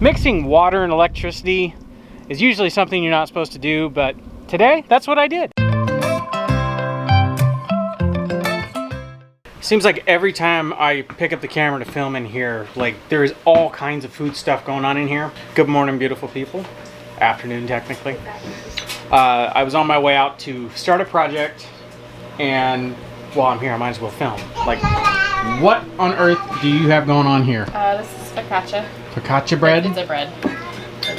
Mixing water and electricity is usually something you're not supposed to do, but today, that's what I did. Seems like every time I pick up the camera to film in here, like there's all kinds of food stuff going on in here. Good morning, beautiful people. Afternoon, technically. I was on my way out to start a project, and while I'm here, I might as well film. Like, what on earth do you have going on here? This is focaccia. Focaccia bread? It's a bread.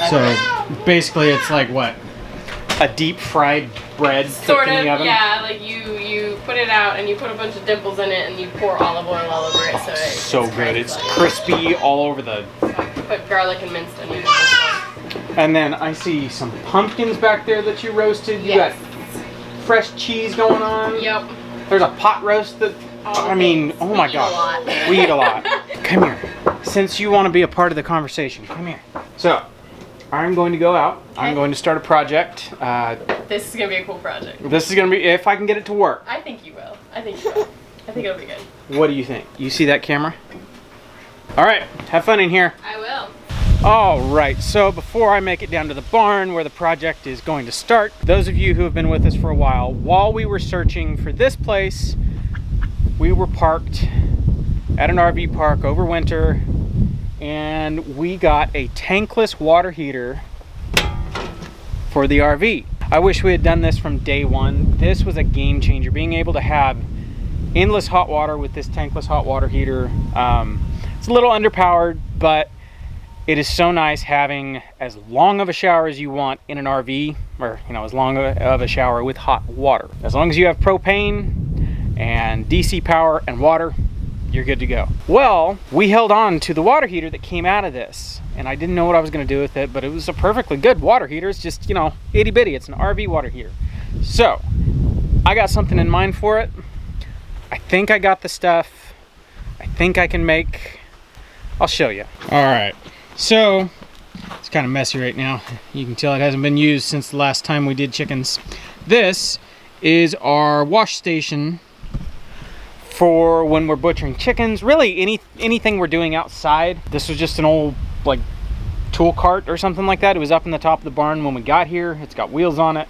So basically it's like what? A deep fried bread sort cooked in the oven? Yeah, like you put it out and you put a bunch of dimples in it and you pour olive oil all over it so it's good. It's crispy all over the... Put garlic and minced onion. And then I see some pumpkins back there that you roasted. You got fresh cheese going on. Yep. There's a pot roast that, I mean, oh my God. We eat a lot. Come here. Since you want to be a part of the conversation, come here. So, I'm going to go out. Okay. I'm going to start a project. This is going to be a cool project. This is going to be, if I can get it to work. I think you will. I think it'll be good. What do you think? You see that camera? All right, have fun in here. I will. All right, so before I make it down to the barn where the project is going to start, those of you who have been with us for a while we were searching for this place, we were parked at an RV park over winter, and we got a tankless water heater for the RV. I wish we had done this from day one. This was a game changer, being able to have endless hot water with this tankless hot water heater. It's a little underpowered, but it is so nice having as long of a shower as you want in an RV, or as long of a shower with hot water. As long as you have propane and DC power and water, you're good to go. Well, we held on to the water heater that came out of this, and I didn't know what I was gonna do with it, but it was a perfectly good water heater. It's just, itty bitty. It's an RV water heater. So, I got something in mind for it. I think I got the stuff. I think I can make, I'll show you. All right. So, it's kind of messy right now. You can tell it hasn't been used since the last time we did chickens. This is our wash station for when we're butchering chickens. Really, anything we're doing outside. This was just an old, like, tool cart or something like that. It was up in the top of the barn when we got here. It's got wheels on it.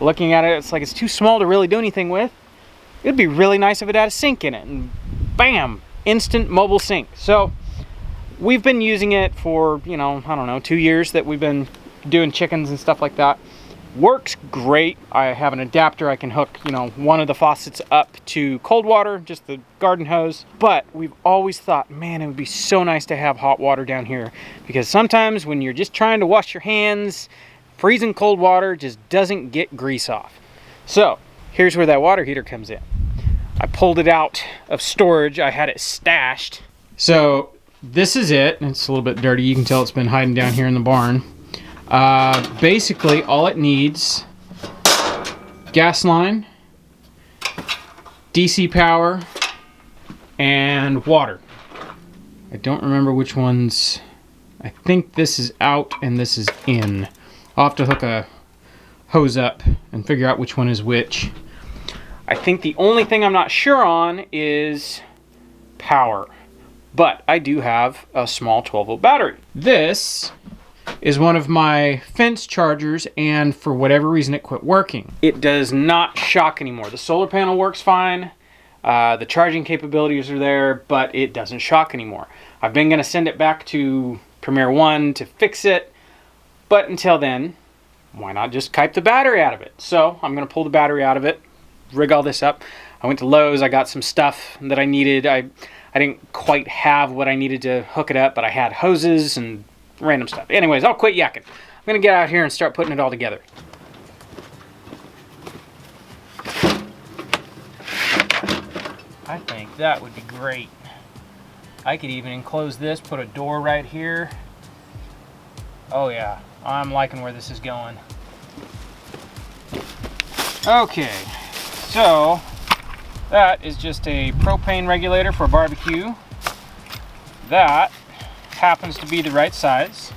Looking at it, it's like it's too small to really do anything with. It'd be really nice if it had a sink in it. And bam! Instant mobile sink. So, we've been using it for, I don't know, 2 years that we've been doing chickens and stuff like that. Works great. I have an adapter. I can hook, one of the faucets up to cold water, just the garden hose. But we've always thought, man, it would be so nice to have hot water down here, because sometimes when you're just trying to wash your hands, freezing cold water just doesn't get grease off. So here's where that water heater comes in. I pulled it out of storage. I had it stashed. So this is it. It's a little bit dirty. You can tell it's been hiding down here in the barn. Basically, all it needs: gas line, DC power, and water. I don't remember which ones. I think this is out and this is in. I'll have to hook a hose up and figure out which one is which. I think the only thing I'm not sure on is power. But I do have a small 12-volt battery. This is one of my fence chargers, and for whatever reason it quit working. It does not shock anymore. The solar panel works fine. The charging capabilities are there, but it doesn't shock anymore. I've been going to send it back to Premier One to fix it, but until then, why not just kite the battery out of it? So I'm going to pull the battery out of it, rig all this up. I went to Lowe's. I got some stuff that I needed. I didn't quite have what I needed to hook it up, but I had hoses and random stuff. Anyways, I'll quit yakking. I'm going to get out here and start putting it all together. I think that would be great. I could even enclose this, put a door right here. Oh yeah, I'm liking where this is going. Okay, so that is just a propane regulator for a barbecue. That happens to be the right size.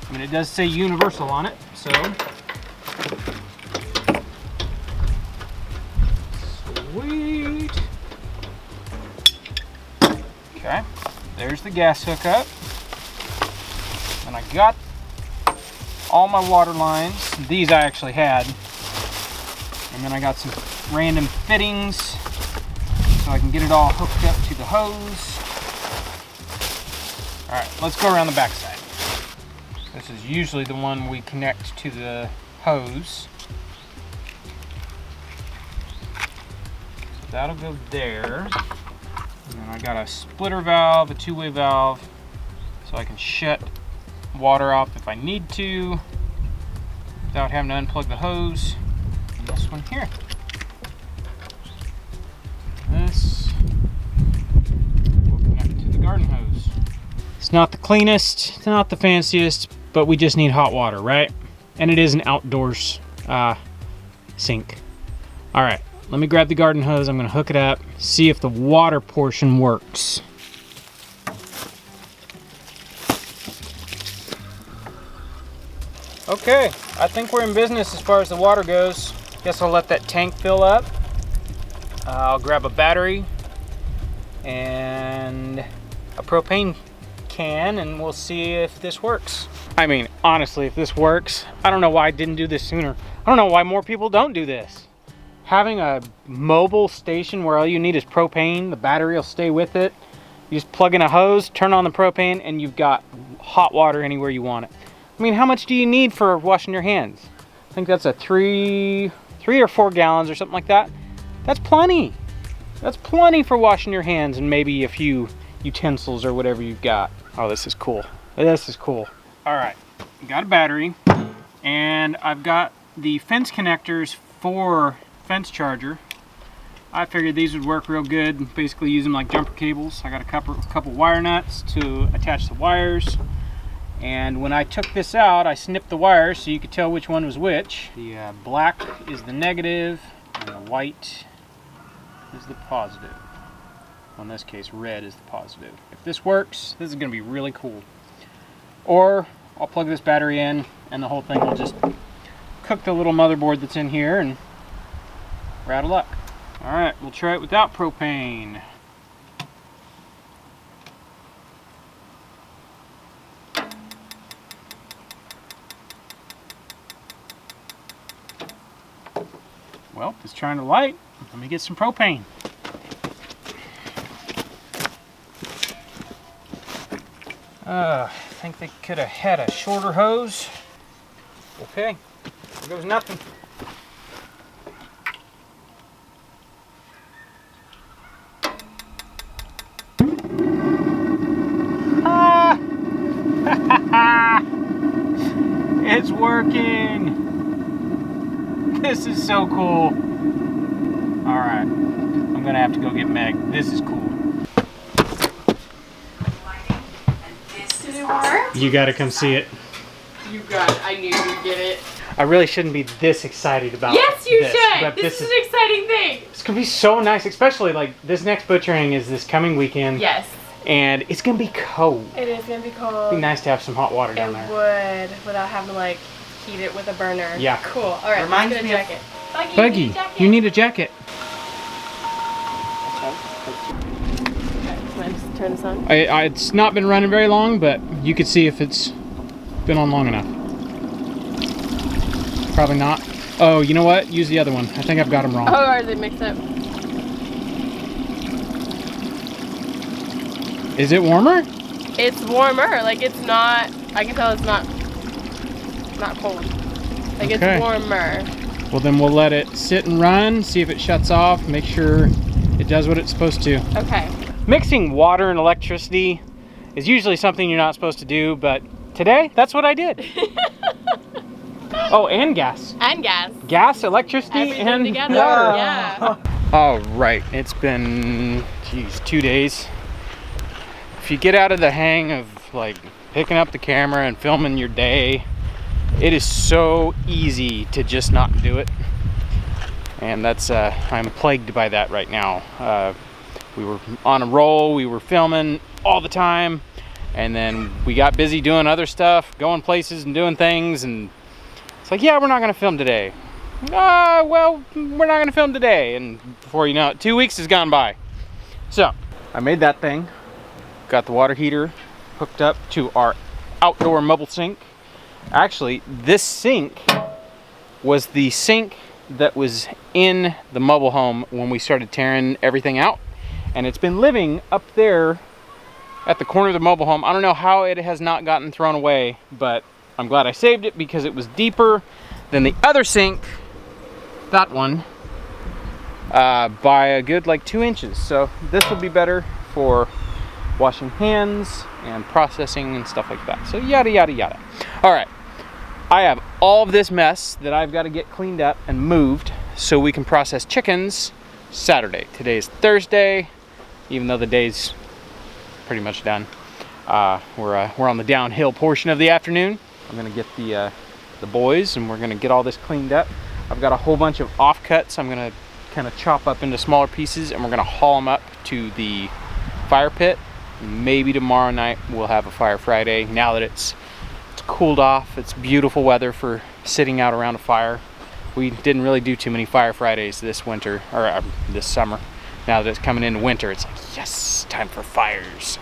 I mean, it does say universal on it, so. Sweet. Okay, there's the gas hookup. And I got all my water lines. These I actually had. And then I got some random fittings so I can get it all hooked up to the hose. All right, let's go around the backside. This is usually the one we connect to the hose. So that'll go there. And then I got a splitter valve, a two-way valve, so I can shut water off if I need to without having to unplug the hose. And this one here. This will connect to the garden hose. It's not the cleanest, it's not the fanciest, but we just need hot water, right? And it is an outdoors sink. All right, let me grab the garden hose. I'm gonna hook it up, see if the water portion works. Okay, I think we're in business as far as the water goes. Guess I'll let that tank fill up. I'll grab a battery and a propane can and we'll see if this works. I mean, honestly, if this works, I don't know why I didn't do this sooner. I don't know why more people don't do this. Having a mobile station where all you need is propane, the battery will stay with it. You just plug in a hose, turn on the propane, and you've got hot water anywhere you want it. I mean, how much do you need for washing your hands? I think that's a three or 4 gallons or something like that. That's plenty. That's plenty for washing your hands and maybe a few utensils or whatever you've got. Oh, this is cool. This is cool. All right, got a battery and I've got the fence connectors for fence charger. I figured these would work real good. Basically use them like jumper cables. I got a couple wire nuts to attach the wires. And when I took this out, I snipped the wires so you could tell which one was which. The black is the negative and the white is the positive. Well, in this case, red is the positive. If this works, this is gonna be really cool. Or I'll plug this battery in and the whole thing will just cook the little motherboard that's in here and we're out of luck. All right, we'll try it without propane. Well, it's trying to light. Let me get some propane. I think they could have had a shorter hose. Okay, there goes nothing. Ah! It's working. This is so cool. All right, I'm gonna have to go get Meg. This is cool. Did it work? You gotta come see it. You got it. I knew you'd get it. I really shouldn't be this excited about Yes, you this, should. but This is an exciting thing. It's gonna be so nice, especially like this next butchering is this coming weekend. Yes. And it's gonna be cold. It is gonna be cold. It'd be nice to have some hot water down there. It would, without having to like heat it with a burner. Yeah. Cool. All right. Reminds let's me get a of- jacket. Buggy, Buggy, you need a jacket. Okay, let's turn this on. It's not been running very long, but you could see if it's been on long enough. Probably not. Oh, you know what? Use the other one. I think I've got them wrong. Oh, are they mixed up? Is it warmer? It's warmer. Like it's not. I can tell it's not cold. Like Okay. it's warmer. Well, then we'll let it sit and run, see if it shuts off, make sure it does what it's supposed to. Okay. Mixing water and electricity is usually something you're not supposed to do, but today, that's what I did. Oh, and gas. And gas. Gas, electricity, Everything and... together. Yeah. All right, it's been, geez, 2 days. If you get out of the hang of like picking up the camera and filming your day, it is so easy to just not do it. And that's, I'm plagued by that right now. We were on a roll, we were filming all the time, and then we got busy doing other stuff, going places and doing things, and it's like, yeah, we're not gonna film today. Well, we're not gonna film today. And before you know it, 2 weeks has gone by. So, I made that thing, got the water heater hooked up to our outdoor mobile sink. Actually, this sink was the sink that was in the mobile home when we started tearing everything out. And it's been living up there at the corner of the mobile home. I don't know how it has not gotten thrown away, but I'm glad I saved it because it was deeper than the other sink, that one, by a good like 2 inches. So this will be better for washing hands and processing and stuff like that. So yada, yada, yada. All right, I have all of this mess that I've got to get cleaned up and moved so we can process chickens Saturday. Today is Thursday, even though the day's pretty much done. We're on the downhill portion of the afternoon. I'm gonna get the boys and we're gonna get all this cleaned up. I've got a whole bunch of offcuts I'm gonna kind of chop up into smaller pieces, and we're gonna haul them up to the fire pit. Maybe tomorrow night we'll have a Fire Friday. Now that it's cooled off, it's beautiful weather for sitting out around a fire. We didn't really do too many Fire Fridays this winter, or this summer. Now that it's coming into winter, it's like, yes, time for fires.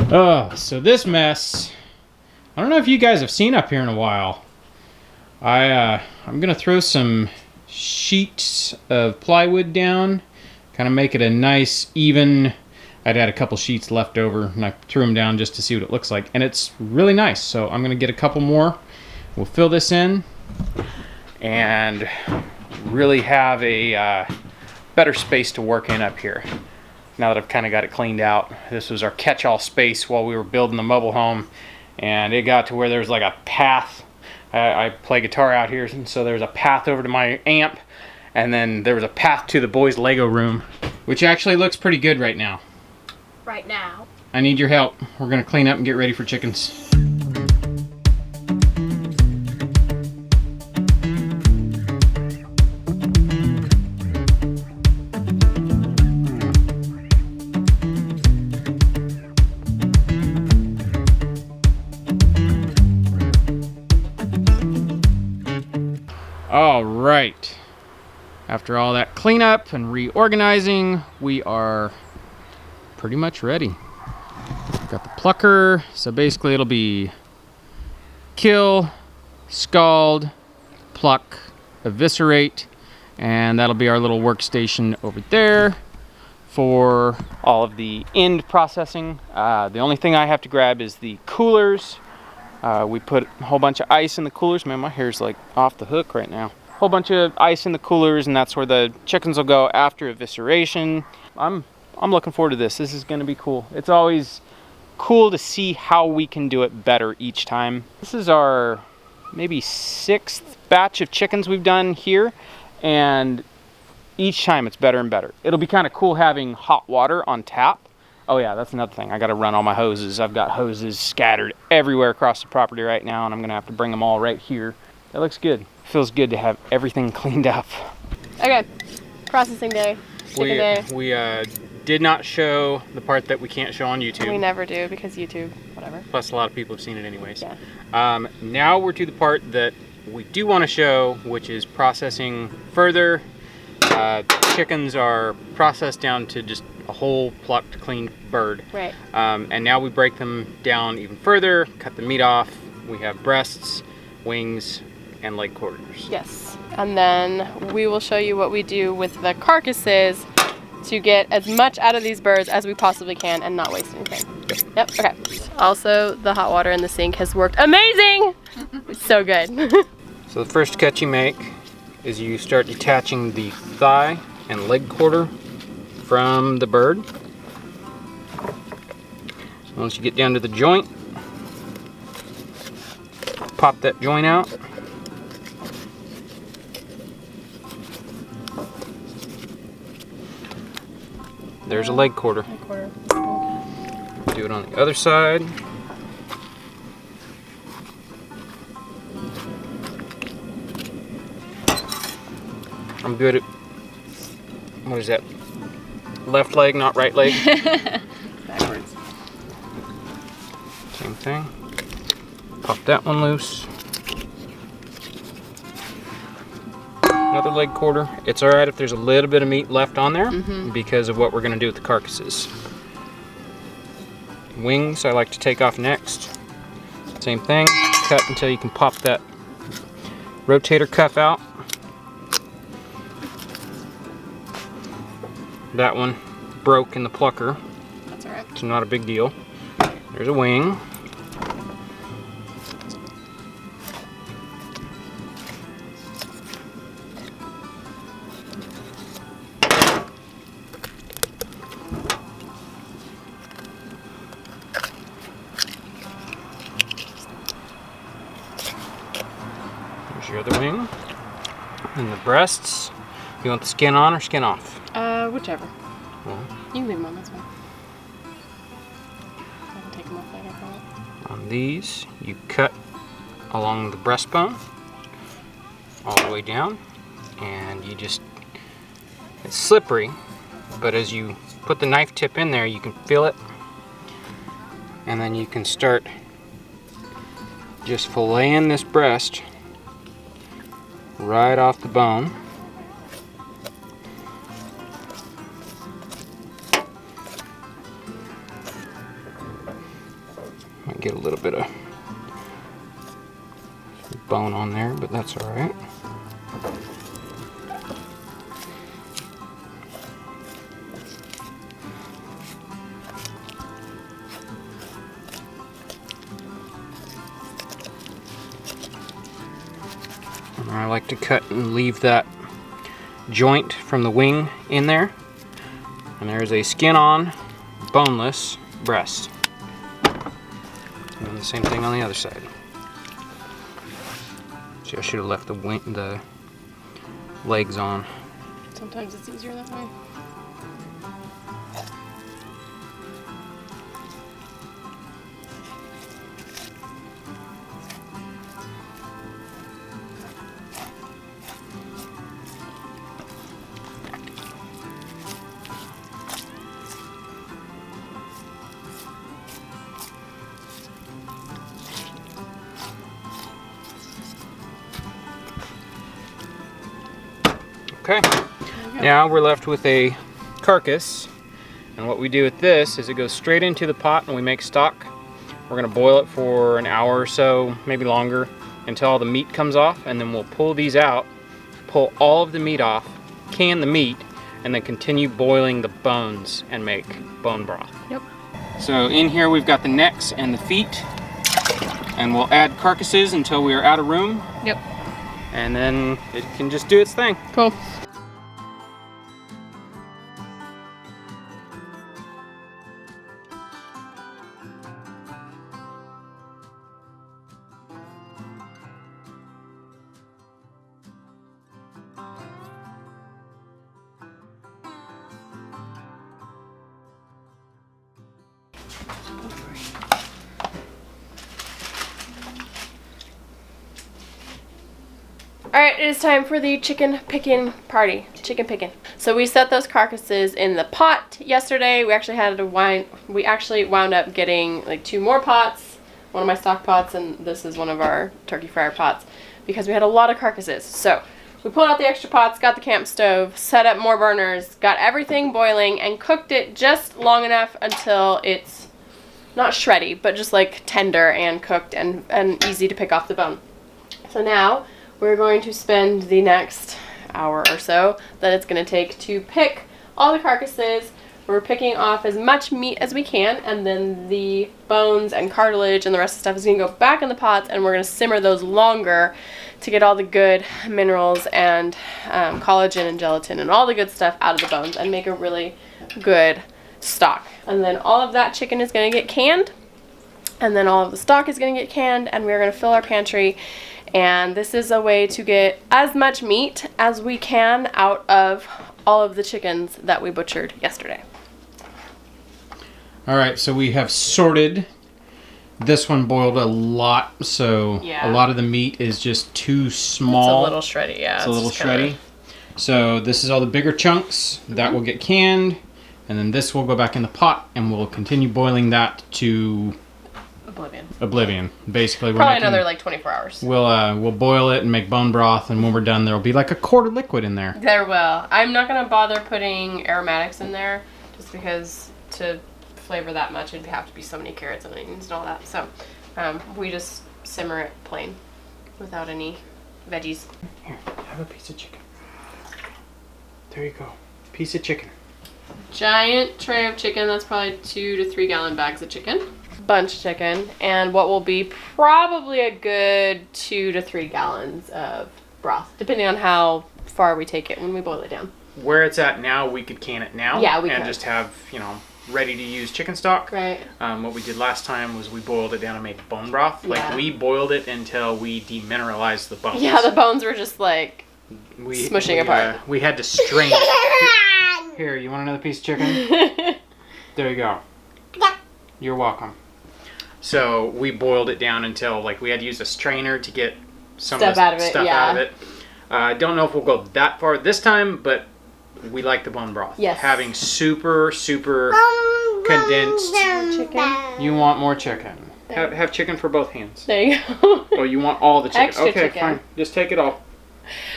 Oh, so this mess, I don't know if you guys have seen up here in a while. I'm gonna throw some sheets of plywood down, kind of make it a nice, even. I'd had a couple sheets left over and I threw them down just to see what it looks like, and it's really nice. So I'm gonna get a couple more. We'll fill this in and really have a better space to work in up here. Now that I've kind of got it cleaned out. This was our catch-all space while we were building the mobile home, and it got to where there was like a path. I play guitar out here, and so there's a path over to my amp, and then there was a path to the boys' Lego room, which actually looks pretty good right now. Right now. I need your help. We're gonna clean up and get ready for chickens. All right. After all that cleanup and reorganizing, we are pretty much ready. Got the plucker, so basically it'll be kill, scald, pluck, eviscerate, and that'll be our little workstation over there for all of the end processing. The only thing I have to grab is the coolers. We put a whole bunch of ice in the coolers. Man, my hair's like off the hook right now. Whole bunch of ice in the coolers, and that's where the chickens will go after evisceration. I'm looking forward to this. This is gonna be cool. It's always cool to see how we can do it better each time. This is our maybe 6th batch of chickens we've done here, and each time it's better and better. It'll be kind of cool having hot water on tap. Oh yeah, that's another thing. I gotta run all my hoses. I've got hoses scattered everywhere across the property right now, and I'm gonna have to bring them all right here. That looks good. Feels good to have everything cleaned up. Okay, processing day, chicken day. We did not show the part that we can't show on YouTube. We never do because YouTube, whatever. Plus a lot of people have seen it anyways. Yeah. Now we're to the part that we do want to show, which is processing further. Chickens are processed down to just a whole plucked, clean bird. Right. And now we break them down even further, cut the meat off. We have breasts, wings, and leg quarters. Yes. And then we will show you what we do with the carcasses to get as much out of these birds as we possibly can and not waste anything. Yep. Okay. Also, the hot water in the sink has worked amazing. It's so good. So the first cut you make is you start detaching the thigh and leg quarter from the bird. So once you get down to the joint, pop that joint out. There's a leg quarter. Do it on the other side. I'm good at, what is that? Left leg, not right leg. Backwards. Same thing. Pop that one loose. Another leg quarter. It's alright if there's a little bit of meat left on there because of what we're going to do with the carcasses. Wings I like to take off next. Same thing, cut until you can pop that rotator cuff out. That one broke in the plucker. That's all right. It's not a big deal. There's a wing. There's your other wing. And the breasts. You want the skin on or skin off? Whichever. Well, You can leave them on, that's fine. I can take them off later if I want. on these, you cut along the breastbone all the way down, and you just, it's slippery, but as you put the knife tip in there, you can feel it, and then you can start just filleting this breast right off the bone. Might get a little bit of bone on there, but that's all right. And I like to cut and leave that joint from the wing in there. And there's a skin-on, boneless breast. And the same thing on the other side. See, I should have left the legs on. Sometimes it's easier that way. Okay, now we're left with a carcass, and what we do with this is it goes straight into the pot and we make stock. We're gonna boil it for an hour or so, maybe longer, until all the meat comes off, and then we'll pull these out, pull all of the meat off, can the meat, and then continue boiling the bones and make bone broth. Yep. So in here we've got the necks and the feet, and we'll add carcasses until we are out of room. Yep. And then it can just do its thing. Cool. Alright, it is time for the chicken picking party. Chicken picking. So we set those carcasses in the pot yesterday. We actually wound up getting like 2 more pots. One of my stock pots, and this is one of our turkey fryer pots, because we had a lot of carcasses. So we pulled out the extra pots, got the camp stove, set up more burners, got everything boiling, and cooked it just long enough until it's not shreddy, but just like tender and cooked and easy to pick off the bone. So now we're going to spend the next hour or so that it's going to take to pick all the carcasses. We're picking off as much meat as we can, and then the bones and cartilage and the rest of the stuff is going to go back in the pots, and we're going to simmer those longer to get all the good minerals and collagen and gelatin and all the good stuff out of the bones and make a really good stock. And then all of that chicken is going to get canned, and then all of the stock is going to get canned, and we're going to fill our pantry. And this is a way to get as much meat as we can out of all of the chickens that we butchered yesterday. All right, so we have sorted. This one boiled a lot, so Yeah. a lot of the meat is just too small. It's a little shreddy, yeah. It's a little shreddy. So this is all the bigger chunks. That will get canned, and then this will go back in the pot, and we'll continue boiling that to oblivion. Basically, probably another like 24 hours. We'll boil it and make bone broth, and when we're done, there'll be like a quart of liquid in there. There will. I'm not gonna bother putting aromatics in there, just because to flavor that much it'd have to be so many carrots and onions and all that. So We just simmer it plain without any veggies. Here, have a piece of chicken. There you go. Piece of chicken. Giant tray of chicken. That's probably 2 to 3 gallon bags of chicken. Bunch of chicken. And what will be probably a good 2 to 3 gallons of broth, depending on how far we take it when we boil it down. Where it's at now, we could can it now. Yeah, we and could. just have, you know, ready to use chicken stock. Right. What we did last time was we boiled it down and made bone broth. Like Yeah. we boiled it until we demineralized the bones. Yeah, the bones were just like smushing apart. We had to strain it. Here, you want another piece of chicken? There you go. You're welcome. So we boiled it down until like we had to use a strainer to get some Stuff of the out of it, stuff yeah. out of it. I don't know if we'll go that far this time, but we like the bone broth. Yes. Having super condensed. Chicken. You want more chicken. Have chicken for both hands. There you go. Oh, you want all the chicken. Extra okay, chicken. fine. Just take it all.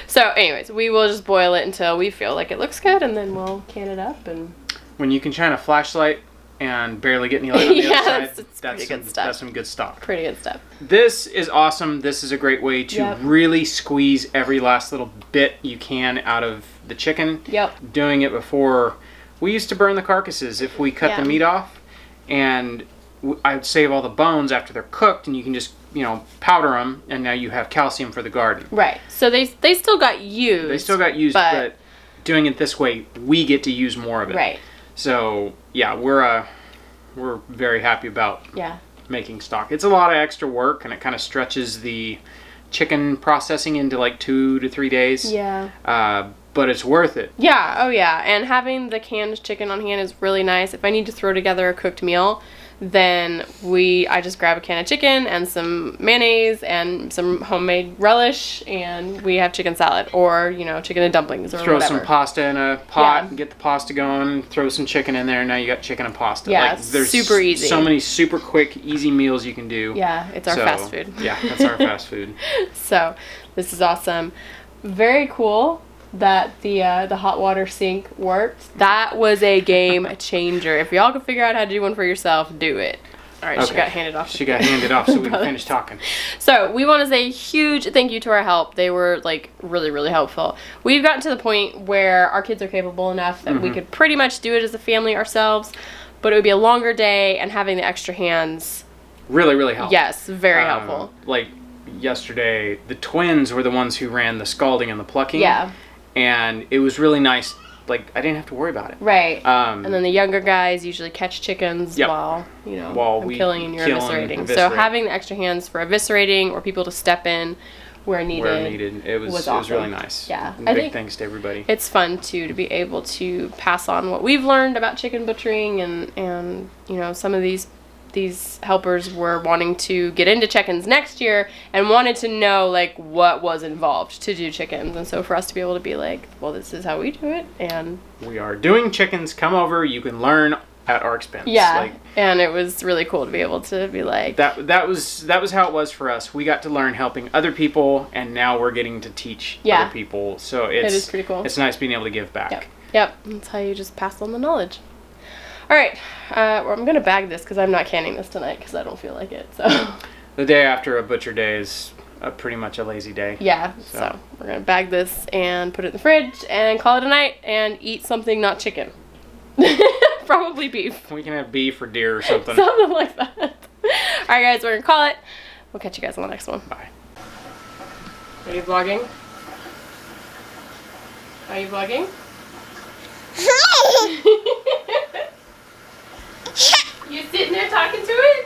So anyways, we will just boil it until we feel like it looks good, and then we'll can it up. And When you can shine a flashlight and barely get any light on the Yeah, other side, it's pretty good stuff. That's some good stock. Pretty good stuff. This is awesome. This is a great way to Yep. really squeeze every last little bit you can out of the chicken. Yep. Doing it before, we used to burn the carcasses if we cut the Yeah. meat off, and I'd save all the bones after they're cooked, and you can just, you know, powder them, and now you have calcium for the garden. Right. So they still got used. They still got used, but doing it this way, we get to use more of it. Right. So yeah, we're very happy about Yeah. making stock. It's a lot of extra work, and it kind of stretches the chicken processing into like 2 to 3 days. Yeah. But it's worth it. Yeah. Oh yeah. And having the canned chicken on hand is really nice. If I need to throw together a cooked meal, then I just grab a can of chicken and some mayonnaise and some homemade relish, and we have chicken salad, or, you know, chicken and dumplings, or Throw whatever. some pasta in a pot Yeah. and get the pasta going. Throw some chicken in there. Now you got chicken and pasta. Yeah, like, there's super easy. So many super quick, easy meals you can do. Yeah, it's our fast food. Yeah, that's our fast food. So this is awesome. Very cool that the hot water sink worked. That was a game changer. If y'all can figure out how to do one for yourself, do it. All right, she got handed off. She got handed off, so we can finish talking. So we want to say a huge thank you to our help. They were like really, really helpful. We've gotten to the point where our kids are capable enough that we could pretty much do it as a family ourselves, but it would be a longer day, and having the extra hands. Really, really helpful. Yes, very helpful. Like yesterday, the twins were the ones who ran the scalding and the plucking. Yeah. And it was really nice. Like, I didn't have to worry about it. Right. And then the younger guys usually catch chickens Yep. while, you know, While I'm we killing and you're kill and eviscerating. So eviscerate. having the extra hands for eviscerating, or people to step in where needed. It was awesome. really nice. Yeah. And I big think thanks to everybody. it's fun too to be able to pass on what we've learned about chicken butchering, and you know, some of these helpers were wanting to get into chickens next year and wanted to know like what was involved to do chickens, and so for us to be able to be like, well, this is how we do it, and We are doing chickens. Come over. You can learn at our expense. yeah, Like, and it was really cool to be able to be like, that was how it was for us. We got to learn helping other people, and now we're getting to teach Yeah. other people. So it's is pretty cool. It's nice being able to give back. Yep, that's how you just pass on the knowledge. All right, well, I'm gonna bag this because I'm not canning this tonight because I don't feel like it. So The day after a butcher day is pretty much a lazy day. yeah, so we're gonna bag this and put it in the fridge and call it a night and eat something not chicken. Probably beef. We can have beef or deer or something. Something like that. All right, guys, we're gonna call it. We'll catch you guys on the next one. Bye. Are you vlogging? Are you vlogging? You sitting there talking to it?